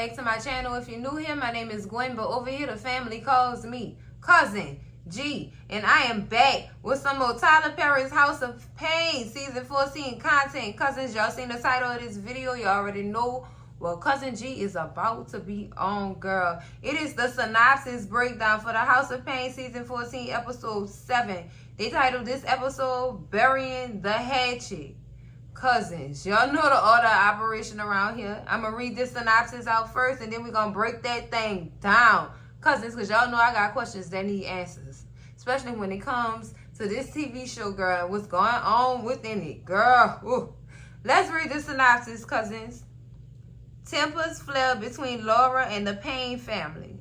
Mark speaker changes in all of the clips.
Speaker 1: back to my channel. If you're new here, my name is Gwen, but over here the family calls me Cousin G. And I am back with some more Tyler Perry's House of Payne Season 14 content. Cousins, y'all seen the title of this video. You already know what Cousin G is about to be on, girl. It is the synopsis breakdown for the House of Payne Season 14 Episode 7. They titled this episode, Burying the Hatchet. Cousins, y'all know the order of operation around here. I'm going to read this synopsis out first, and then we're going to break that thing down. Cousins, because y'all know I got questions that need answers. Especially when it comes to this TV show, girl, and what's going on within it, girl. Ooh. Let's read the synopsis, cousins. Tempers flare between Laura and the Payne family.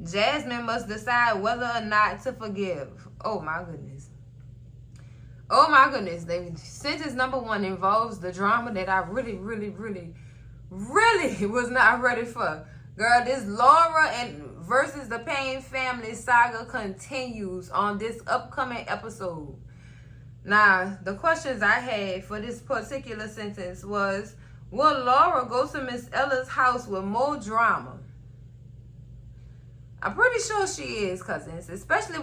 Speaker 1: Jasmine must decide whether or not to forgive. Oh, my goodness. Oh my goodness, sentence number 1 involves the drama that I really was not ready for. Girl, this Laura versus the Payne family saga continues on this upcoming episode. Now, the questions I had for this particular sentence was, will Laura go to Miss Ella's house with more drama? I'm pretty sure she is, cousins, especially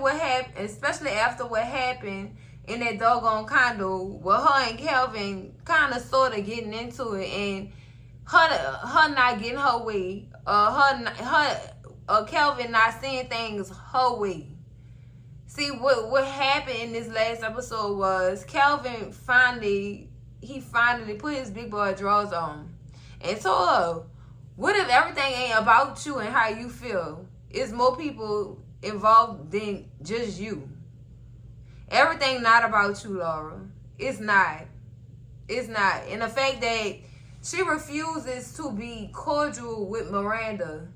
Speaker 1: after what happened in that doggone condo with her and Kelvin kind of sort of getting into it, and her not getting her way, Kelvin not seeing things her way. See, what happened in this last episode was Kelvin finally put his big boy drawers on and told her, what if everything ain't about you and how you feel? It's more people involved than just you. Everything not about you, Laura. It's not. It's not. And the fact that she refuses to be cordial with Miranda,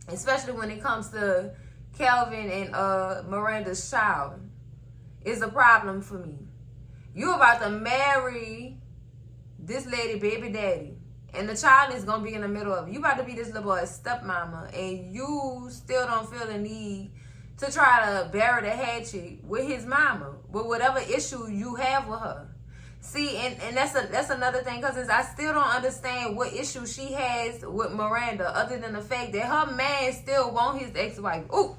Speaker 1: especially when it comes to Kelvin and Miranda's child, is a problem for me. You about to marry this lady, baby daddy, and the child is going to be in the middle of it. You about to be this little boy's stepmama, and you still don't feel the need to try to bury the hatchet with his mama, with whatever issue you have with her. See, and that's another thing, cousins. I still don't understand what issue she has with Miranda, other than the fact that her man still want his ex-wife. Ooh,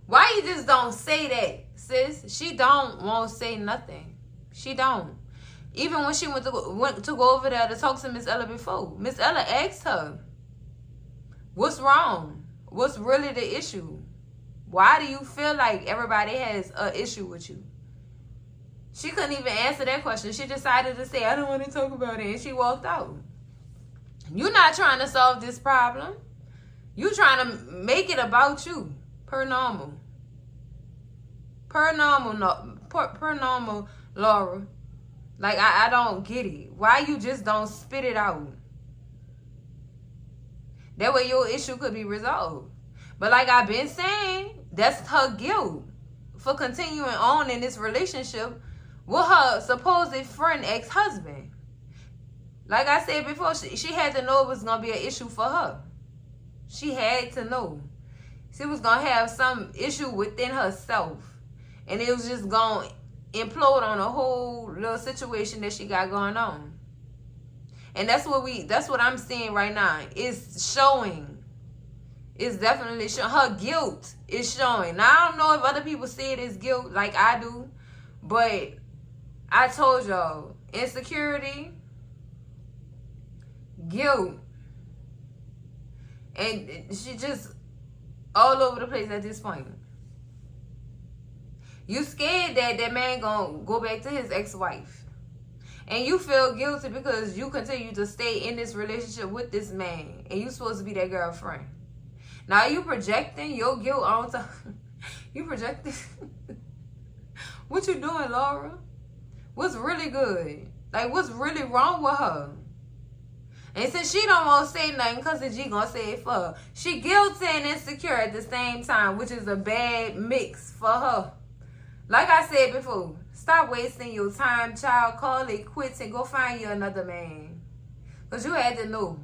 Speaker 1: why you just don't say that, sis? She won't say nothing. She don't. Even when she went to go over there to talk to Miss Ella before, Miss Ella asked her, "What's wrong? What's really the issue? Why do you feel like everybody has an issue with you?" She couldn't even answer that question. She decided to say, "I don't want to talk about it," and she walked out. You're not trying to solve this problem. You're trying to make it about you, per normal. Per normal, Laura. Like, I don't get it. Why you just don't spit it out? That way your issue could be resolved. But like I've been saying, that's her guilt for continuing on in this relationship with her supposed friend ex-husband. Like I said before, she had to know it was going to be an issue for her. She had to know. She was going to have some issue within herself. And it was just going to implode on a whole little situation that she got going on. And that's what I'm seeing right now. It's showing. It's definitely showing. Her guilt is showing. Now, I don't know if other people see it as guilt like I do, but I told y'all, insecurity, guilt, and she just all over the place at this point. You scared that that man gonna go back to his ex-wife, and you feel guilty because you continue to stay in this relationship with this man, and you supposed to be that girlfriend. Now you projecting your guilt onto you projecting. What you doing, Laura? What's really good? Like, what's really wrong with her? And since she don't want to say nothing, Cousin G gonna say it for her. She guilty and insecure at the same time, which is a bad mix for her. Like I said before, stop wasting your time, child. Call it quits and go find you another man. Because you had to know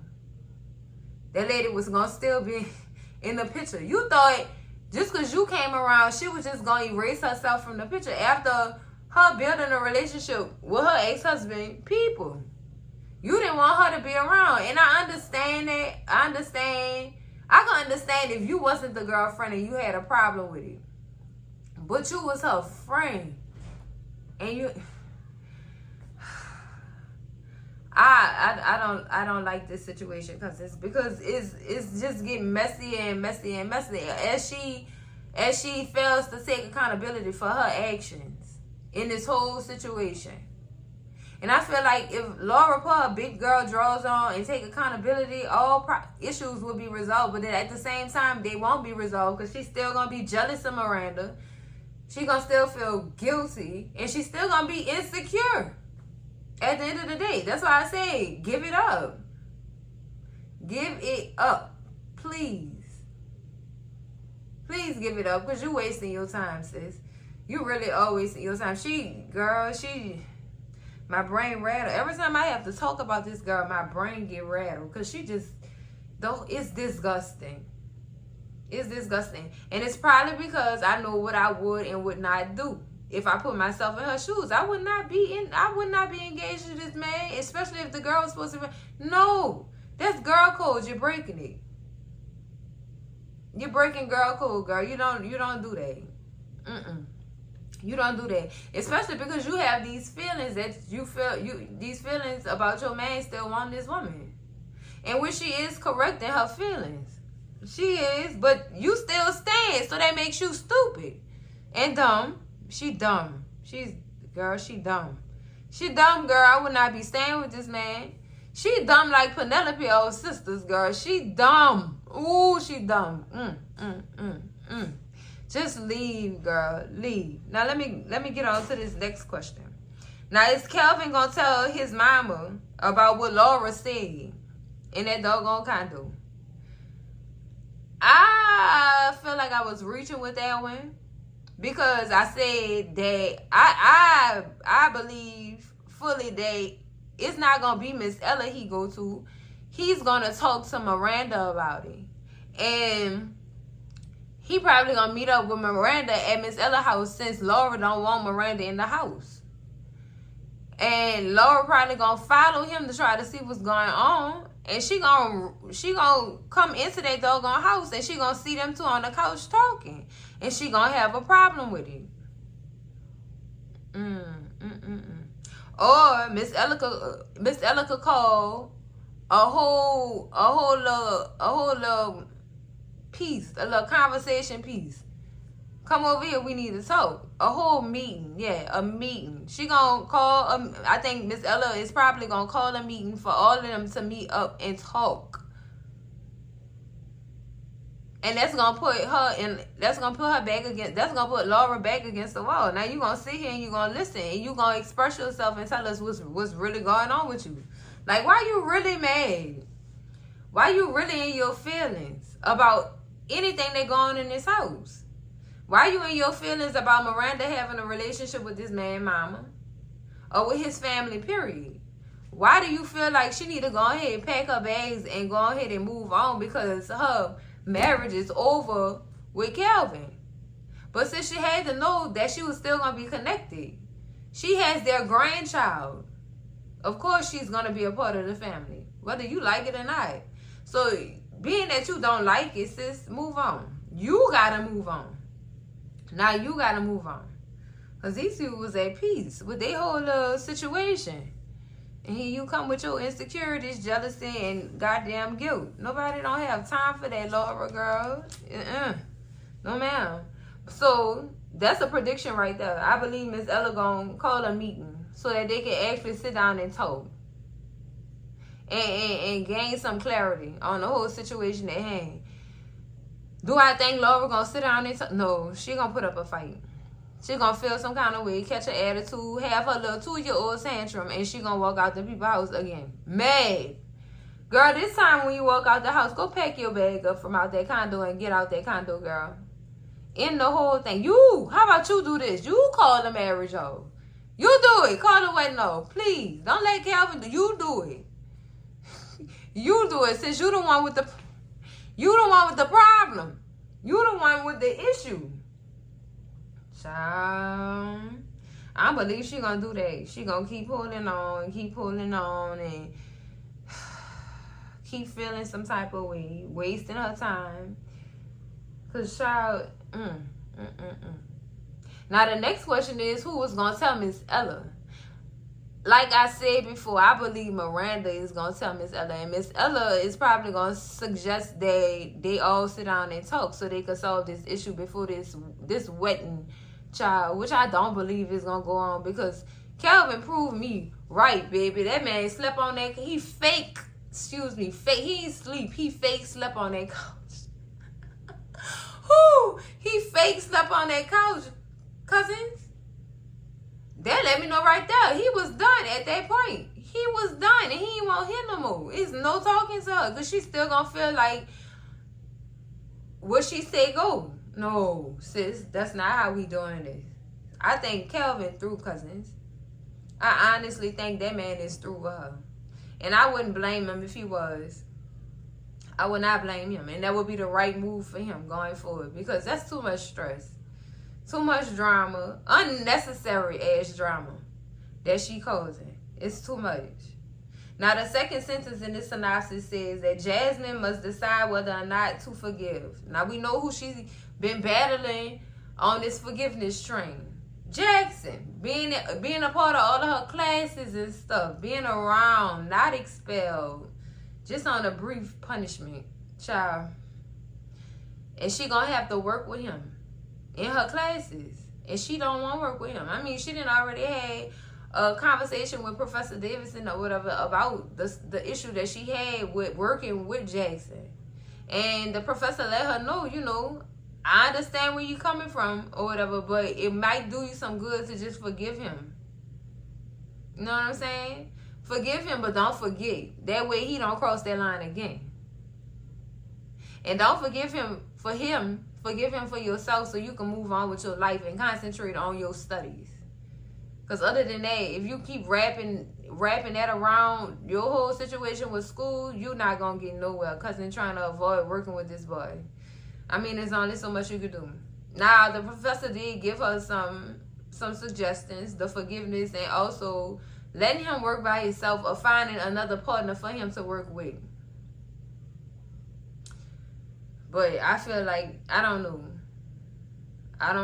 Speaker 1: that lady was going to still be in the picture. You thought just because you came around, she was just going to erase herself from the picture after her building a relationship with her ex-husband. People, You didn't want her to be around. And I understand that. I can understand if you wasn't the girlfriend and you had a problem with it. But you was her friend. And you... I don't like this situation because it's just getting messier and messier and messier as she fails to take accountability for her actions in this whole situation. And I feel like if Laura put her big girl drawers on and take accountability, all issues will be resolved. But then at the same time, they won't be resolved because she's still gonna be jealous of Miranda. She gonna still feel guilty, and she's still gonna be insecure. At the end of the day, that's why I say, give it up. Give it up. Please. Please give it up, because you're wasting your time, sis. You really are wasting your time. My brain rattled. Every time I have to talk about this girl, my brain get rattled, because it's disgusting. It's disgusting. And it's probably because I know what I would and would not do. If I put myself in her shoes, I would not be engaged to this man, especially if the girl was supposed to be. No, that's girl code. You're breaking it. You're breaking girl code, girl. You don't do that. You don't do that. Especially because you have these feelings that these feelings about your man still want this woman. And which she is correct in her feelings. She is, but you still stand, so that makes you stupid and dumb. She dumb. She dumb. She dumb, girl. I would not be staying with this man. She dumb like Penelope old sisters, girl. She dumb. Ooh, she dumb. Just leave, girl. Leave. Now let me get on to this next question. Now, is Calvin gonna tell his mama about what Laura said in that doggone condo? I feel like I was reaching with that one. Because I said that I believe fully that it's not going to be Miss Ella he go to. He's going to talk to Miranda about it. And he probably going to meet up with Miranda at Miss Ella's house since Laura don't want Miranda in the house. And Laura probably going to follow him to try to see what's going on. And she gonna come into that doggone house and she gonna see them two on the couch talking. And she gonna have a problem with it. Or Miss Ella could call a whole little piece, a little conversation piece. Come over here, we need to talk. A whole meeting, yeah, a meeting. She gonna call, I think Miss Ella is probably gonna call a meeting for all of them to meet up and talk. And that's gonna put Laura back against the wall. Now you gonna sit here and you gonna listen and you gonna express yourself and tell us what's really going on with you. Like, why you really mad? Why you really in your feelings about anything that going on in this house? Why you in your feelings about Miranda having a relationship with this man, mama? Or with his family, period? Why do you feel like she need to go ahead and pack her bags and go ahead and move on because her marriage is over with Calvin? But since she had to know that she was still going to be connected, she has their grandchild. Of course she's going to be a part of the family, whether you like it or not. So being that you don't like it, sis, move on. You got to move on. Now you gotta move on. Because these people was at peace with their whole situation. And here you come with your insecurities, jealousy, and goddamn guilt. Nobody don't have time for that, Laura, girl. No, ma'am. So, that's a prediction right there. I believe Miss Ella gonna call a meeting so that they can actually sit down and talk. And gain some clarity on the whole situation at hand. Do I think Laura gonna sit down and no, she gonna put up a fight. She gonna feel some kind of way, catch an attitude, have her little 2-year-old tantrum, and she gonna walk out the people's house again. Mad. Girl, this time when you walk out the house, go pack your bag up from out that condo and get out that condo, girl. In the whole thing. How about you do this? You call the marriage off. You do it. Call the wedding off. Please. Don't let Calvin do it. You do it. You do it since you the one with the problem. You the one with the issue. Child. I believe she gonna do that. She gonna keep holding on and keep feeling some type of way, wasting her time. Cause child, Now the next question is, who was gonna tell Miss Ella? Like I said before, I believe Miranda is gonna tell Miss Ella, and Miss Ella is probably gonna suggest that they all sit down and talk so they could solve this issue before this wedding, child, which I don't believe is gonna go on, because Calvin proved me right, baby. That man slept on that. He fake. He ain't sleep. He fake slept on that couch. Whoo! He fake slept on that couch, cousins. That let me know right there. He was done at that point. He was done, and he ain't want him no more. It's no talking to her, because she's still gonna feel like what she say go. No, sis, that's not how we doing this. I think Calvin through, cousins. I honestly think that man is through with her. And I wouldn't blame him if he was. I would not blame him. And that would be the right move for him going forward. Because that's too much stress. Too much drama. Unnecessary ass drama that she causing. It's too much. Now the second sentence in this synopsis says that Jasmine must decide whether or not to forgive. Now we know who she's been battling on this forgiveness train. Jackson, being a part of all of her classes and stuff, being around, not expelled, just on a brief punishment, child. And she gonna have to work with him in her classes, and she don't want to work with him. I mean, she didn't already had a conversation with Professor Davidson or whatever about the issue that she had with working with Jackson, and the professor let her know, you know, I understand where you're coming from or whatever, but it might do you some good to just forgive him. You know what I'm saying? Forgive him, but don't forget. That way he don't cross that line again. And don't forgive him for him. Forgive him for yourself so you can move on with your life and concentrate on your studies. Because other than that, if you keep wrapping that around your whole situation with school, you're not going to get nowhere. Cousin trying to avoid working with this boy. I mean, there's only so much you could do. Now, the professor did give her some suggestions, the forgiveness, and also letting him work by himself or finding another partner for him to work with. But I feel like, I don't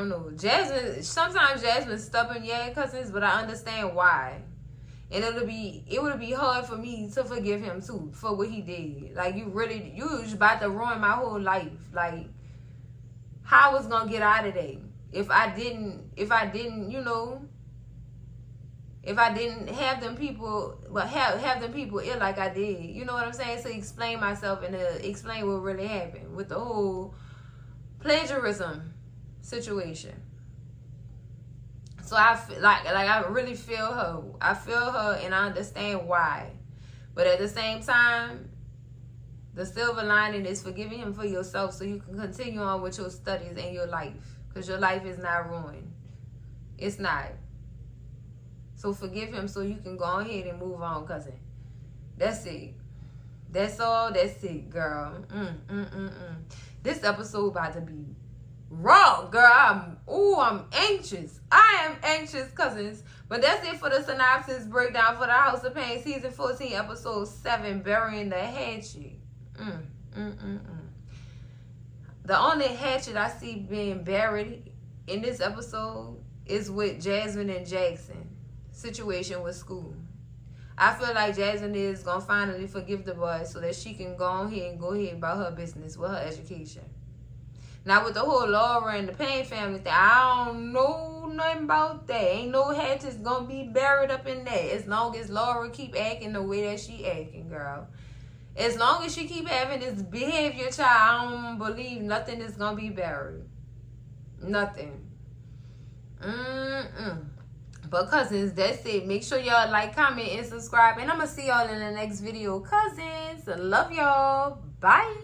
Speaker 1: know. Jasmine, sometimes Jasmine's stubborn, yeah, cousins, but I understand why. And it would be hard for me to forgive him too for what he did. Like, you was about to ruin my whole life. Like, how I was gonna get out of that if I didn't, you know, if I didn't have them people, well, have them people ill like I did. You know what I'm saying? To explain myself and to explain what really happened with the whole plagiarism situation. So I feel like I really feel her. I feel her and I understand why. But at the same time, the silver lining is forgiving him for yourself so you can continue on with your studies and your life. Because your life is not ruined. It's not. So forgive him so you can go ahead and move on, cousin. That's it. That's all. That's it, girl. This episode about to be raw, girl. I'm anxious. I am anxious, cousins. But that's it for the synopsis breakdown for the House of Payne season 14, episode 7, Burying the Hatchet. The only hatchet I see being buried in this episode is with Jasmine and Jackson situation with school. I feel like Jasmine is gonna finally forgive the boy so that she can go ahead about her business with her education. Now with the whole Laura and the Payne family thing, I don't know nothing about that. Ain't no hatchets gonna be buried up in that as long as Laura keep acting the way that she acting, girl. As long as she keep having this behavior, child, I don't believe nothing is gonna be buried. Nothing. But cousins, that's it. Make sure y'all like, comment, and subscribe. And I'm gonna see y'all in the next video. Cousins, love y'all. Bye.